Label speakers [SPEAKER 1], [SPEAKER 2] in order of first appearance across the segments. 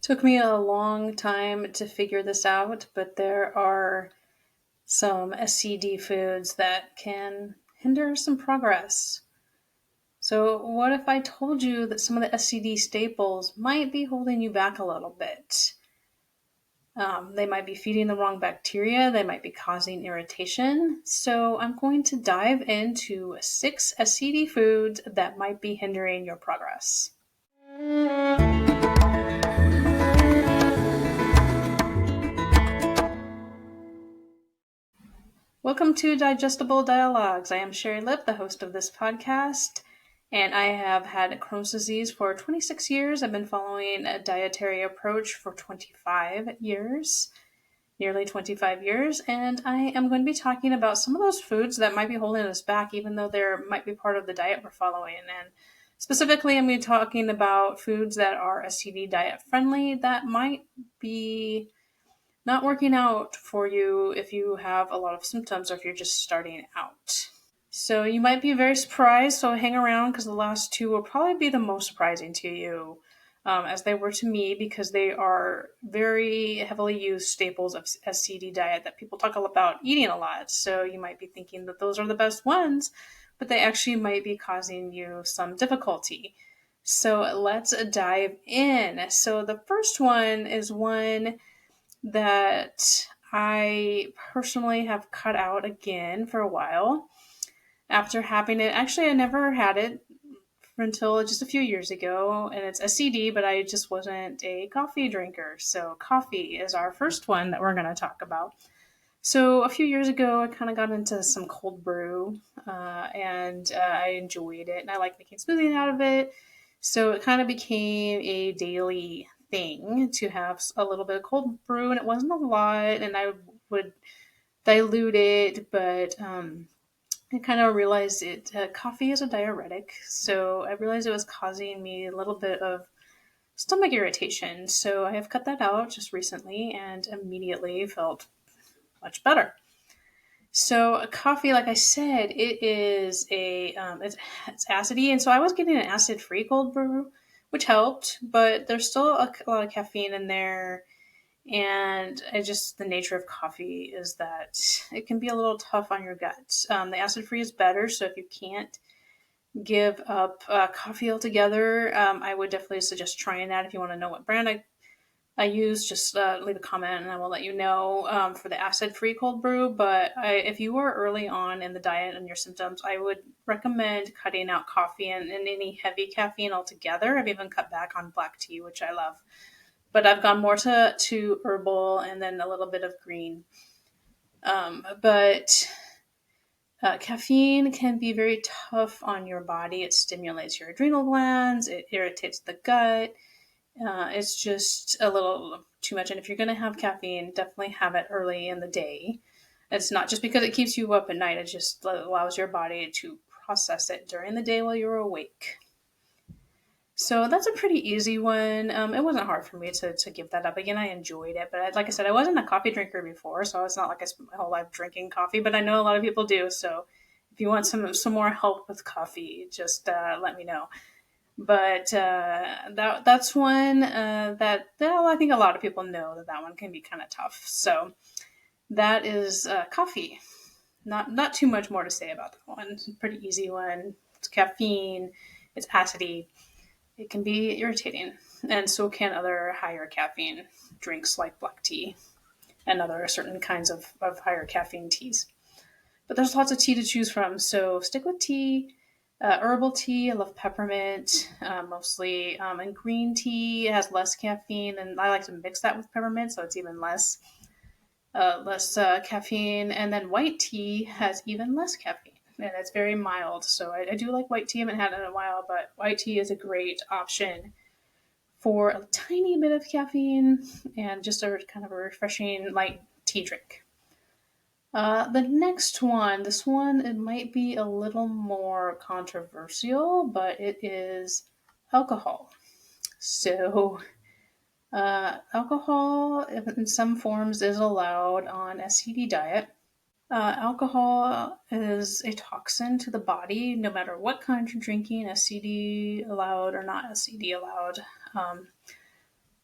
[SPEAKER 1] Took me a long time to figure this out, but there are some SCD foods that can hinder some progress. So, what if I told you that some of the SCD staples might be holding you back a little bit? They might be feeding the wrong bacteria, they might be causing irritation. So, I'm going to dive into 6 SCD foods that might be hindering your progress. Welcome to Digestible Dialogues. I am Sherry Lip, the host of this podcast, and I have had Crohn's disease for 26 years. I've been following a dietary approach for 25 years, nearly 25 years, and I am going to be talking about some of those foods that might be holding us back, even though they might be part of the diet we're following. And specifically, I'm going to be talking about foods that are SCD diet friendly that might be not working out for you if you have a lot of symptoms or if you're just starting out. So you might be very surprised, so hang around because the last 2 will probably be the most surprising to you, as they were to me, because they are very heavily used staples of SCD diet that people talk about eating a lot. So you might be thinking that those are the best ones, but they actually might be causing you some difficulty. So let's dive in. So the first one is one that I personally have cut out again for a while after having it. Actually, I never had it until just a few years ago, and it's SCD, but I just wasn't a coffee drinker. So coffee is our first one that we're going to talk about. So a few years ago, I kind of got into some cold brew, and I enjoyed it, and I like making smoothies out of it. So it kind of became a daily thing to have a little bit of cold brew, and it wasn't a lot, and I would dilute it, but I kind of realized coffee is a diuretic, so I realized it was causing me a little bit of stomach irritation. So I have cut that out just recently and immediately felt much better. So coffee, like I said, it is it's acidy, and so I was getting an acid-free cold brew, which helped, but there's still a lot of caffeine in there, and the nature of coffee is that it can be a little tough on your gut. The acid-free is better, so if you can't give up coffee altogether, I would definitely suggest trying that. If you want to know what brand I use, just leave a comment and I will let you know for the acid-free cold brew. But if you are early on in the diet and your symptoms, I would recommend cutting out coffee and any heavy caffeine altogether. I've even cut back on black tea, which I love. But I've gone more to herbal and then a little bit of green. But caffeine can be very tough on your body. It stimulates your adrenal glands. It irritates the gut. It's just a little too much. And if you're going to have caffeine, definitely have it early in the day. It's not just because it keeps you up at night. It just allows your body to process it during the day while you're awake. So that's a pretty easy one. It wasn't hard for me to give that up. Again, I enjoyed it. But like I said, I wasn't a coffee drinker before, so it's not like I spent my whole life drinking coffee. But I know a lot of people do. So if you want some more help with coffee, just let me know. But that's one that I think a lot of people know that one can be kind of tough. So that is coffee. Not too much more to say about that one. It's a pretty easy one. It's caffeine. It's acidy. It can be irritating, and so can other higher caffeine drinks like black tea and other certain kinds of higher caffeine teas. But there's lots of tea to choose from, so stick with tea. Herbal tea, I love peppermint mostly, and green tea has less caffeine, and I like to mix that with peppermint, so it's even less caffeine. And then white tea has even less caffeine, and it's very mild. So I do like white tea. I haven't had it in a while, but white tea is a great option for a tiny bit of caffeine and just a kind of a refreshing light tea drink. The next one, this one, it might be a little more controversial, but it is alcohol. So, alcohol in some forms is allowed on SCD diet. Alcohol is a toxin to the body, no matter what kind you're drinking, SCD allowed or not SCD allowed.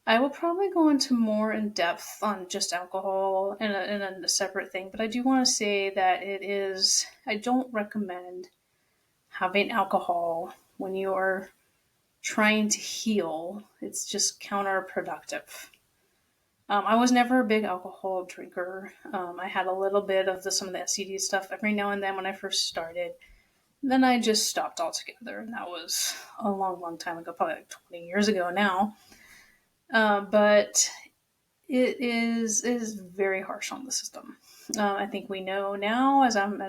[SPEAKER 1] I will probably go into more in depth on just alcohol in a separate thing, but I do want to say that I don't recommend having alcohol when you are trying to heal. It's just counterproductive. I was never a big alcohol drinker. I had a little bit of some of the SCD stuff every now and then when I first started. Then I just stopped altogether, and that was a long, long time ago, probably like 20 years ago now. But it is very harsh on the system. I think we know now, as I'm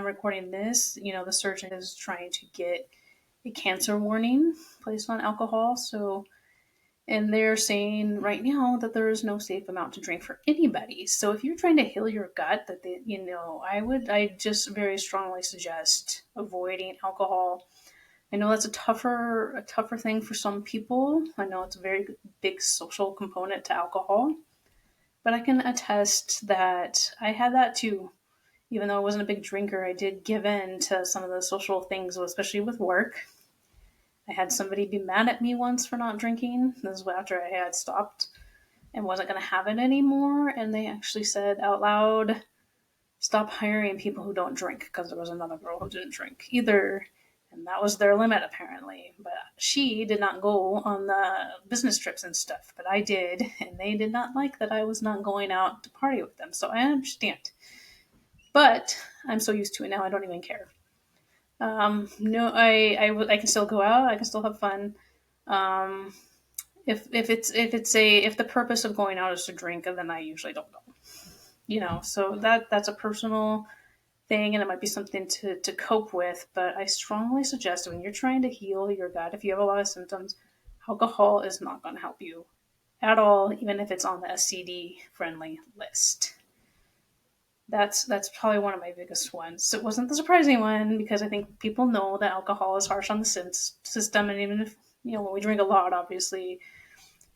[SPEAKER 1] recording this, the surgeon is trying to get a cancer warning placed on alcohol. So, and they're saying right now that there is no safe amount to drink for anybody. So, if you're trying to heal your gut, I just very strongly suggest avoiding alcohol. I know that's a tougher thing for some people. I know it's a very big social component to alcohol, but I can attest that I had that too. Even though I wasn't a big drinker, I did give in to some of the social things, especially with work. I had somebody be mad at me once for not drinking. This was after I had stopped and wasn't going to have it anymore. And they actually said out loud, stop hiring people who don't drink, because there was another girl who didn't drink either. And that was their limit, apparently. But she did not go on the business trips and stuff, but I did. And they did not like that I was not going out to party with them. So I understand. But I'm so used to it now, I don't even care. No, I can still go out. I can still have fun. Um, if the purpose of going out is to drink, then I usually don't go. So that's a personal thing, and it might be something to cope with. But I strongly suggest when you're trying to heal your gut, if you have a lot of symptoms, alcohol is not going to help you at all, even if it's on the SCD friendly list. That's probably one of my biggest ones. It wasn't the surprising one, because I think people know that alcohol is harsh on the system, and even if when we drink a lot, obviously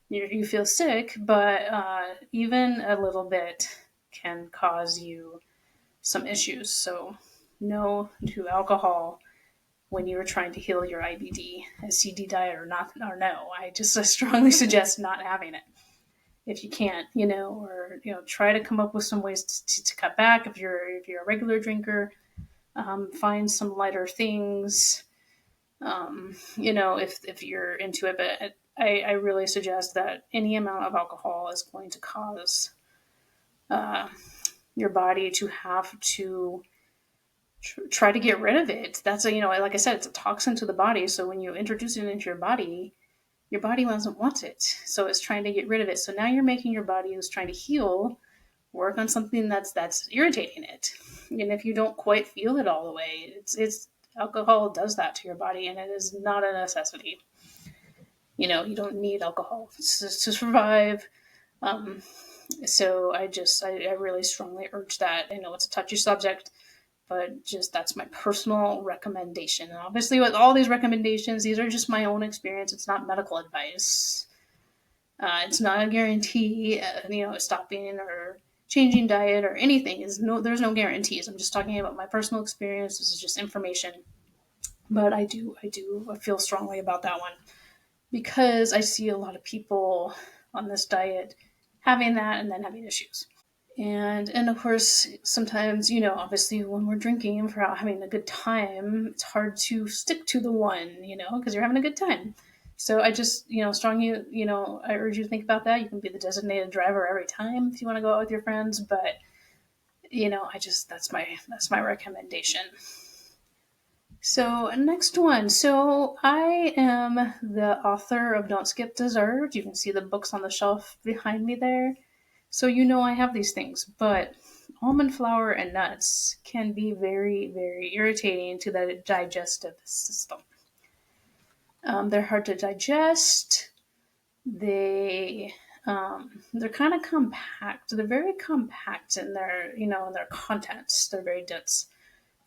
[SPEAKER 1] you feel sick, but even a little bit can cause you some issues. So no to alcohol when you're trying to heal your IBD, SCD diet or not, or no. I strongly suggest not having it if you can't, or try to come up with some ways to cut back. If you're a regular drinker, find some lighter things. If you're into it, but I really suggest that any amount of alcohol is going to cause uh, your body to have to try to get rid of it. That's like I said, it's a toxin to the body. So when you introduce it into your body doesn't want it. So it's trying to get rid of it. So now you're making your body, who's trying to heal, work on something that's irritating it. And if you don't quite feel it all the way, it's alcohol does that to your body, and it is not a necessity. You don't need alcohol to survive. Um, so I really strongly urge that. I know it's a touchy subject, but just that's my personal recommendation. And obviously, with all these recommendations, these are just my own experience. It's not medical advice. It's not a guarantee. Stopping or changing diet or anything there's no guarantees. I'm just talking about my personal experience. This is just information. But I feel strongly about that one, because I see a lot of people on this diet having that and then having issues. And of course, sometimes, obviously when we're drinking and for out having a good time, it's hard to stick to the one, because you're having a good time. So I just, I urge you to think about that. You can be the designated driver every time if you want to go out with your friends, but that's my recommendation. So next one. So I am the author of Don't Skip Dessert. You can see the books on the shelf behind me there. So I have these things, but almond flour and nuts can be very, very irritating to the digestive system. They're hard to digest. They're kind of compact. They're very compact in their contents. They're very dense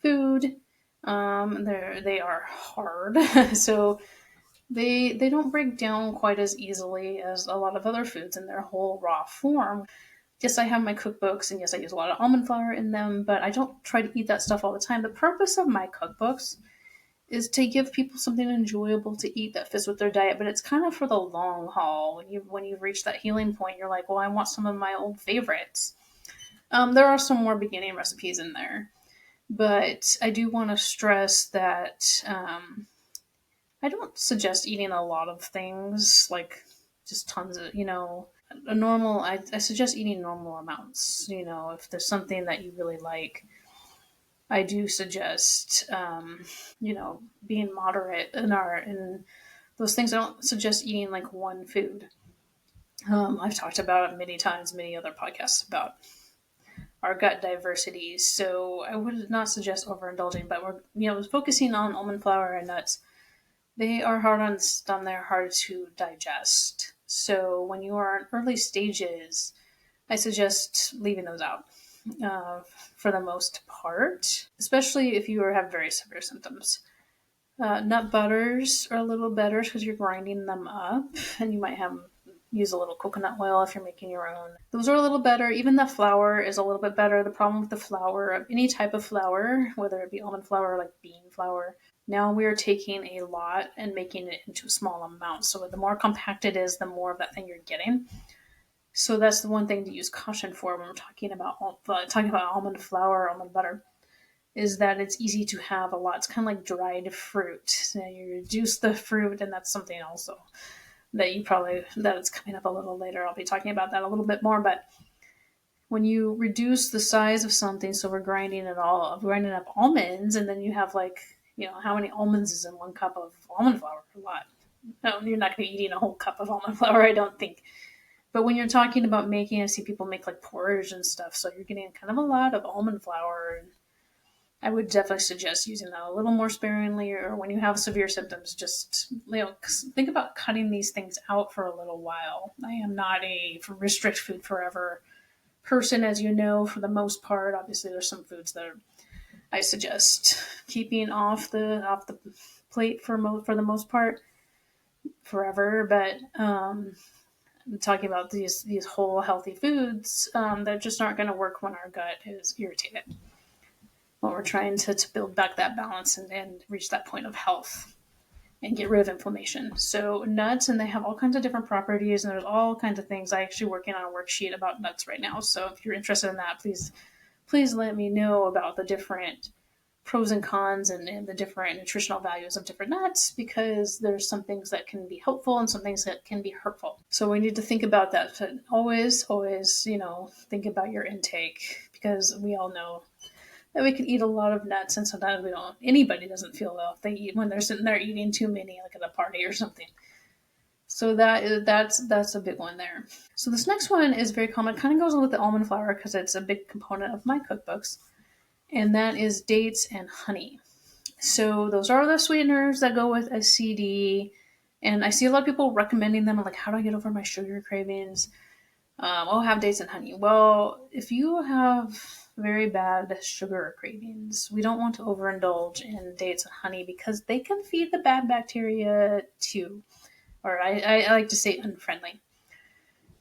[SPEAKER 1] food. They are hard, so they don't break down quite as easily as a lot of other foods in their whole raw form. Yes, I have my cookbooks, and yes, I use a lot of almond flour in them, but I don't try to eat that stuff all the time. The purpose of my cookbooks is to give people something enjoyable to eat that fits with their diet, but it's kind of for the long haul. When you've reached that healing point, you're like, well, I want some of my old favorites. There are some more beginning recipes in there, but I do want to stress that I don't suggest eating a lot of things, like just tons of, a normal, I suggest eating normal amounts. If there's something that you really like, I do suggest, being moderate in those things. I don't suggest eating like one food. I've talked about it many times, many other podcasts about our gut diversity. So I would not suggest overindulging, but we're focusing on almond flour and nuts. They are hard on the stomach, they're hard to digest. So when you are in early stages, I suggest leaving those out uh, for the most part, especially if you have very severe symptoms. Nut butters are a little better because you're grinding them up, and you might use a little coconut oil if you're making your own. Those are a little better. Even the flour is a little bit better. The problem with the flour, of any type of flour, whether it be almond flour or like bean flour, now we are taking a lot and making it into small amounts. So the more compact it is, the more of that thing you're getting. So that's the one thing to use caution for when we're talking about almond flour, almond butter, is that it's easy to have a lot. It's kind of like dried fruit. So you reduce the fruit, and that's something also that it's coming up a little later. I'll be talking about that a little bit more, but when you reduce the size of something, so we're grinding up almonds, and then you have how many almonds is in 1 cup of almond flour? A lot. No, you're not going to be eating a whole cup of almond flour, I don't think. But when you're talking about I see people make like porridge and stuff, so you're getting kind of a lot of almond flour. And I would definitely suggest using that a little more sparingly, or when you have severe symptoms, just think about cutting these things out for a little while. I am not a restrict food forever person, as you know, for the most part. Obviously, there's some foods that I suggest keeping off the plate for the most part forever. But I'm talking about these whole healthy foods that just aren't going to work when our gut is irritated, when we're trying to build back that balance and reach that point of health and get rid of inflammation. So nuts, and they have all kinds of different properties, and there's all kinds of things. I actually working on a worksheet about nuts right now. So if you're interested in that, please let me know about the different pros and cons and the different nutritional values of different nuts, because there's some things that can be helpful and some things that can be hurtful. So we need to think about that. But always, think about your intake, because we all know that we can eat a lot of nuts, and sometimes anybody doesn't feel well if they eat when they're sitting there eating too many, like at a party or something. So that's a big one there. So this next one is very common. It kind of goes with the almond flour because it's a big component of my cookbooks, and that is dates and honey. So those are the sweeteners that go with SCD, and I see a lot of people recommending them. Like, how do I get over my sugar cravings? I'll have dates and honey. Well, if you have very bad sugar cravings, we don't want to overindulge in dates and honey, because they can feed the bad bacteria too. Or I like to say unfriendly.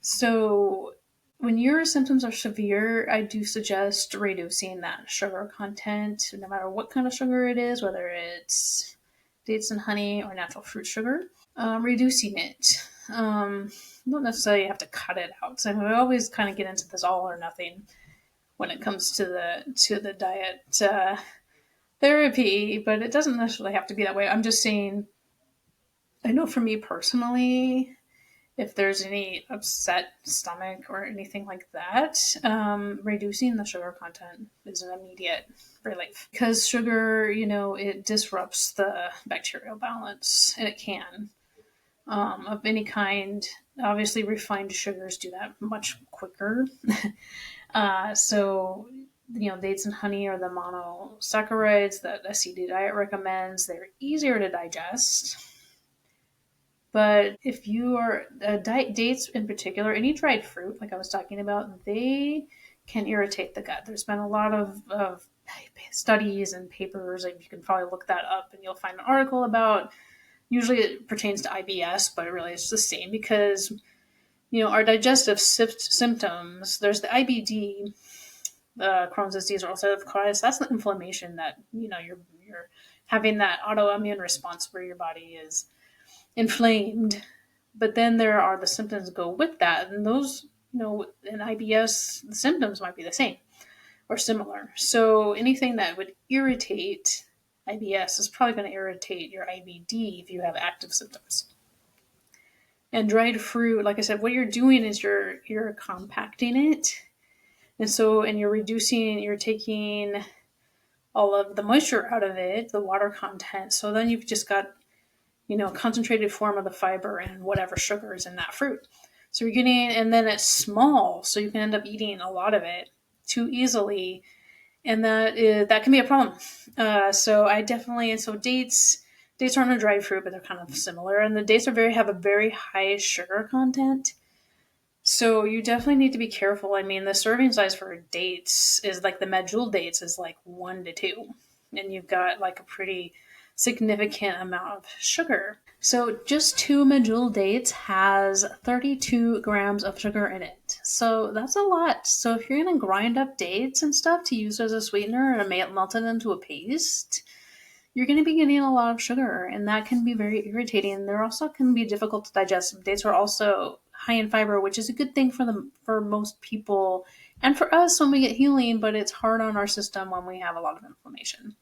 [SPEAKER 1] So when your symptoms are severe, I do suggest reducing that sugar content, no matter what kind of sugar it is, whether it's dates and honey or natural fruit sugar. Reducing it. Don't necessarily have to cut it out. So we always kind of get into this all or nothing when it comes to the diet therapy, but it doesn't necessarily have to be that way. I'm just saying, I know for me personally, if there's any upset stomach or anything like that, reducing the sugar content is an immediate relief. Because sugar, it disrupts the bacterial balance, and it can. Of any kind. Obviously, refined sugars do that much quicker. So, dates and honey are the monosaccharides that SCD diet recommends. They're easier to digest. But if you are dates in particular, any dried fruit, like I was talking about, they can irritate the gut. There's been a lot of studies and papers, and you can probably look that up, and you'll find an article about. Usually it pertains to IBS, but really it's the same, because, our digestive symptoms, there's the IBD, Crohn's disease or ulcerative colitis. That's the inflammation that, you're having that autoimmune response where your body is inflamed. But then there are the symptoms that go with that, and those, in IBS, the symptoms might be the same or similar. So anything that would irritate IBS is probably going to irritate your IBD if you have active symptoms. And dried fruit, like I said, what you're doing is you're compacting it, and you're taking all of the moisture out of it, the water content. So then you've just got concentrated form of the fiber and whatever sugar is in that fruit. So you're getting, and then it's small, so you can end up eating a lot of it too easily, and that can be a problem. So dates aren't a dried fruit, but they're kind of similar, and the dates have a very high sugar content. So you definitely need to be careful. I mean, the serving size for dates is like the medjool dates is like 1 to 2, and you've got like a pretty significant amount of sugar. So just 2 medjool dates has 32 grams of sugar in it. So that's a lot. So if you're going to grind up dates and stuff to use as a sweetener and melt it into a paste, you're going to be getting a lot of sugar, and that can be very irritating. They're also can be difficult to digest. Dates are also high in fiber, which is a good thing for most people and for us when we get healing, but it's hard on our system when we have a lot of inflammation.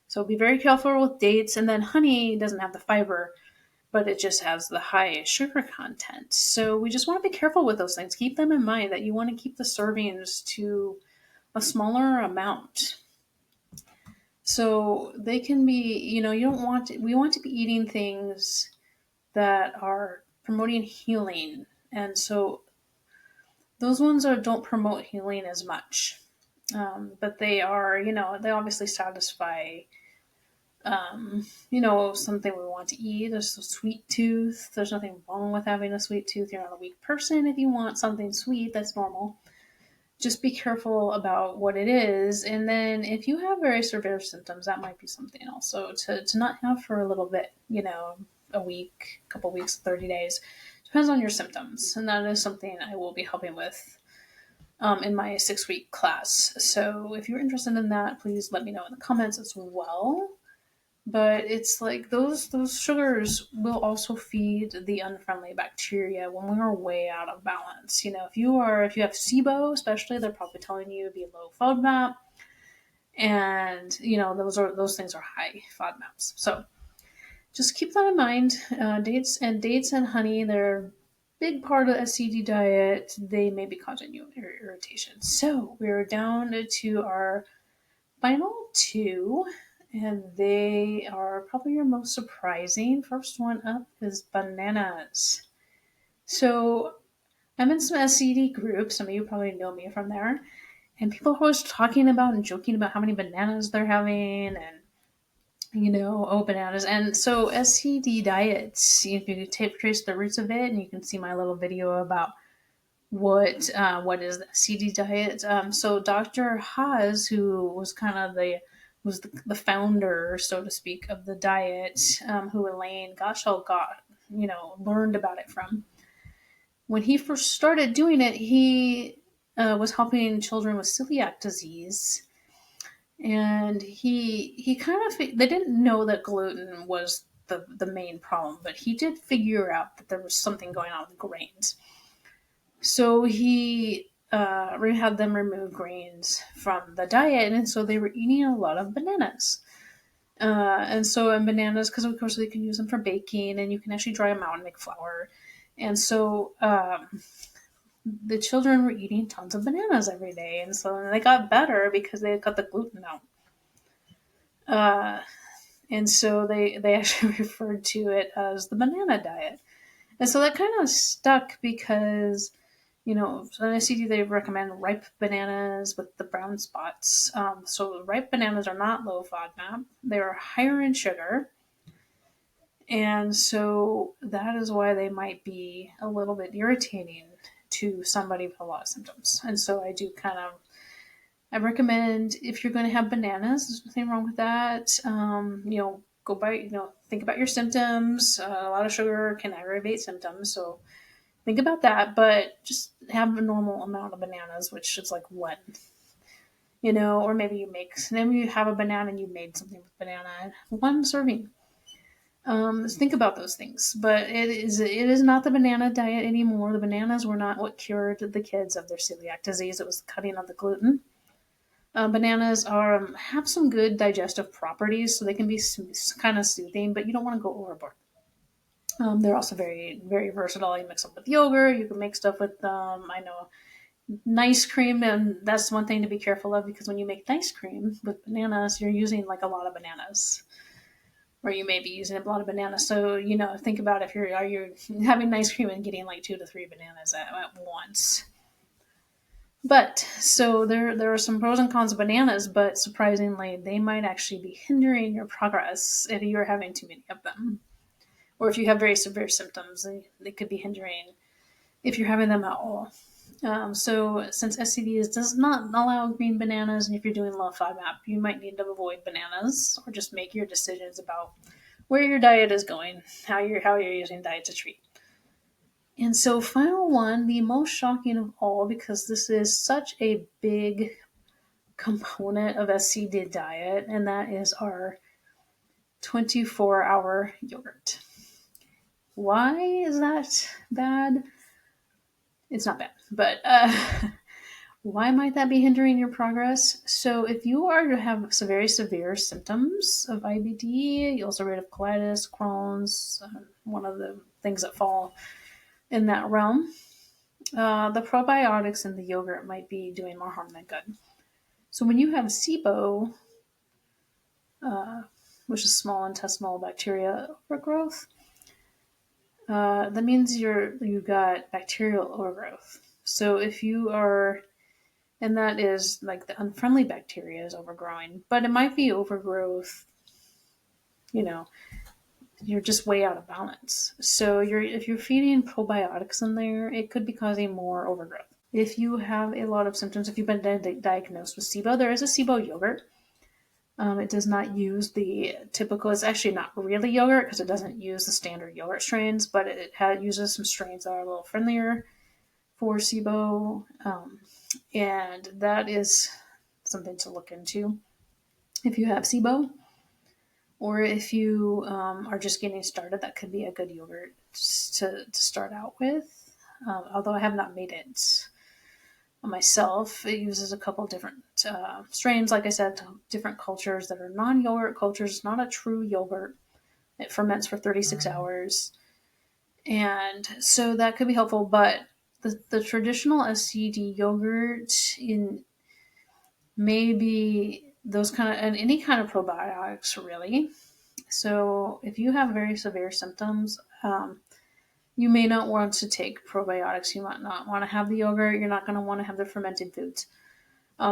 [SPEAKER 1] So be very careful with dates. And then honey doesn't have the fiber, but it just has the high sugar content. So we just want to be careful with those things. Keep them in mind that you want to keep the servings to a smaller amount. So they can be, we want to be eating things that are promoting healing. And so those ones don't promote healing as much. But they are, they obviously satisfy, something we want to eat. There's a sweet tooth. There's nothing wrong with having a sweet tooth. You're not a weak person if you want something sweet. That's normal. Just be careful about what it is. And then if you have very severe symptoms, that might be something also to not have for a little bit, a week, a couple weeks, 30 days. Depends on your symptoms. And that is something I will be helping with in my 6-week class. So if you're interested in that, please let me know in the comments as well. But it's like those sugars will also feed the unfriendly bacteria when we are way out of balance. If you have SIBO, especially, they're probably telling you to be low FODMAP, and those things are high FODMAPs. So just keep that in mind. Dates and honey, they're a big part of the SCD diet. They may be causing you irritation. So we're down to our final 2. And they are probably your most surprising. First one up is bananas. So I'm in some SCD groups. Some of you probably know me from there. And people are always talking about and joking about how many bananas they're having and, bananas. And so SCD diets, you can trace the roots of it, and you can see my little video about what is the SCD diet. So Dr. Haas, who was kind of the founder, so to speak, of the diet, who Elaine Gottschall learned about it from. When he first started doing it, he was helping children with celiac disease. And he kind of, they didn't know that gluten was the main problem, but he did figure out that there was something going on with grains. So he had them remove grains from the diet, and so they were eating a lot of bananas. And bananas, because of course they can use them for baking, and you can actually dry them out and make flour. And so the children were eating tons of bananas every day, and so they got better because they got the gluten out. And so they actually referred to it as the banana diet. And so that kind of stuck because, in SCD they recommend ripe bananas with the brown spots. So ripe bananas are not low FODMAP. They are higher in sugar. And so that is why they might be a little bit irritating to somebody with a lot of symptoms. And so I recommend, if you're going to have bananas, there's nothing wrong with that. Go by, think about your symptoms. A lot of sugar can aggravate symptoms. So think about that, but just have a normal amount of bananas, which is like one. or maybe you have a banana and you made something with banana, one serving. Think about those things, but it is not the banana diet anymore. The bananas were not what cured the kids of their celiac disease. It was the cutting of the gluten. Bananas have some good digestive properties, so they can be kind of soothing, but you don't want to go overboard. They're also very, very versatile. You mix them with yogurt. You can make stuff with, I know, nice cream, and that's one thing to be careful of, because when you make nice cream with bananas, you're using like a lot of bananas, or you may be using a lot of bananas. So think about if you're having nice cream and getting like 2 to 3 bananas at once. But so there are some pros and cons of bananas, but surprisingly, they might actually be hindering your progress if you're having too many of them, or if you have very severe symptoms, they could be hindering if you're having them at all. So since SCD does not allow green bananas, and if you're doing low FODMAP, you might need to avoid bananas, or just make your decisions about where your diet is going, how you're using diet to treat. And so final one, the most shocking of all, because this is such a big component of SCD diet, and that is our 24-hour yogurt. Why is that bad? It's not bad, but why might that be hindering your progress? So if you are to have very severe symptoms of IBD, ulcerative colitis, Crohn's, one of the things that fall in that realm, the probiotics in the yogurt might be doing more harm than good. So when you have SIBO, which is small intestinal bacteria overgrowth, that means you got bacterial overgrowth. So if you are, and that is like the unfriendly bacteria is overgrowing, but it might be overgrowth, you're just way out of balance. So if you're feeding probiotics in there, it could be causing more overgrowth. If you have a lot of symptoms, if you've been diagnosed with SIBO, there is a SIBO yogurt. It does not use the typical, it's actually not really yogurt because it doesn't use the standard yogurt strains, but it uses some strains that are a little friendlier for SIBO. And that is something to look into if you have SIBO. Or if you are just getting started, that could be a good yogurt to start out with. Although I have not made it myself, it uses a couple different strains, like I said, different cultures that are non-yogurt cultures. It's not a true yogurt. It ferments for 36 hours. And so that could be helpful, but the traditional SCD yogurt in maybe those kind of, and any kind of probiotics really. So if you have very severe symptoms, you may not want to take probiotics. You might not want to have the yogurt. You're not going to want to have the fermented foods,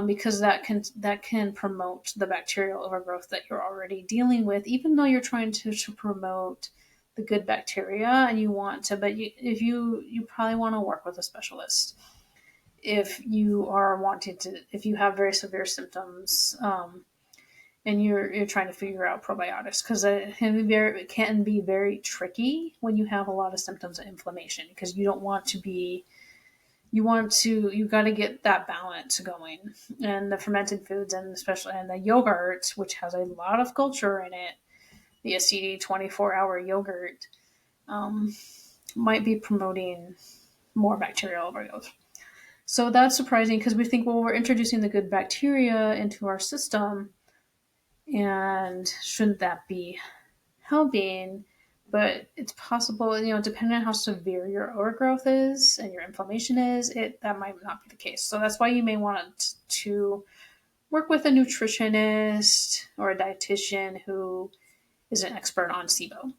[SPEAKER 1] because that can promote the bacterial overgrowth that you're already dealing with, even though you're trying to promote the good bacteria and you want to. But you probably want to work with a specialist if you are wanting to. If you have very severe symptoms. And you're trying to figure out probiotics, because it can be very tricky when you have a lot of symptoms of inflammation, because you've got to get that balance going. And the fermented foods, and especially the yogurt, which has a lot of culture in it, the SCD 24-hour yogurt, might be promoting more bacterial overgrowth. So that's surprising, because we think, well, we're introducing the good bacteria into our system, and shouldn't that be helping? But it's possible, depending on how severe your overgrowth is and your inflammation is, that might not be the case. So that's why you may want to work with a nutritionist or a dietitian who is an expert on SIBO,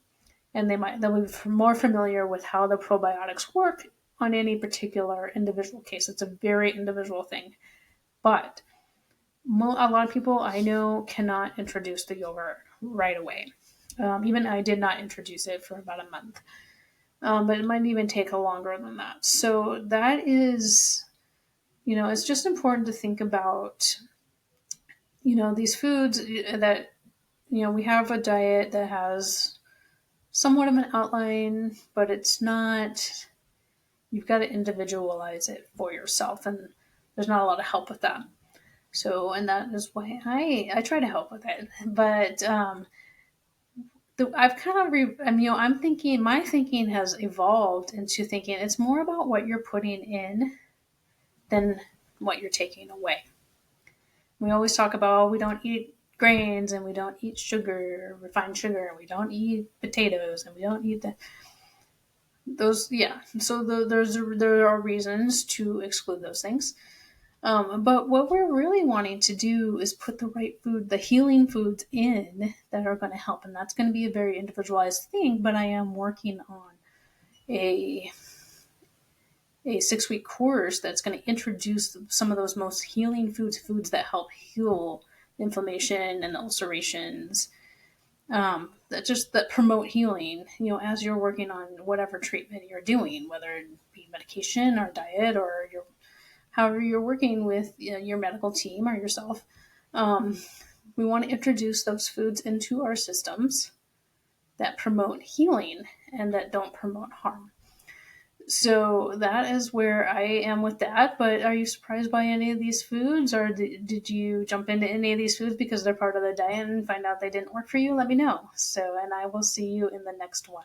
[SPEAKER 1] and they'll be more familiar with how the probiotics work on any particular individual case. It's a very individual thing, but a lot of people I know cannot introduce the yogurt right away. Even I did not introduce it for about a month, but it might even take longer than that. So that is, it's just important to think about, these foods that, we have a diet that has somewhat of an outline, but it's not, you've got to individualize it for yourself, and there's not a lot of help with that. So, and that is why I try to help with it. But I've kind of, I'm thinking, my thinking has evolved into thinking it's more about what you're putting in than what you're taking away. We always talk about we don't eat grains and we don't eat sugar, refined sugar, and we don't eat potatoes and we don't eat those. Yeah, so there are reasons to exclude those things. But what we're really wanting to do is put the right food, the healing foods in that are going to help. And that's going to be a very individualized thing, but I am working on a 6-week course that's going to introduce some of those most healing foods that help heal inflammation and ulcerations, that promote healing, as you're working on whatever treatment you're doing, whether it be medication or diet or however you're working with your medical team or yourself. We want to introduce those foods into our systems that promote healing and that don't promote harm. So that is where I am with that. But are you surprised by any of these foods, or did you jump into any of these foods because they're part of the diet and find out they didn't work for you? Let me know. So, and I will see you in the next one.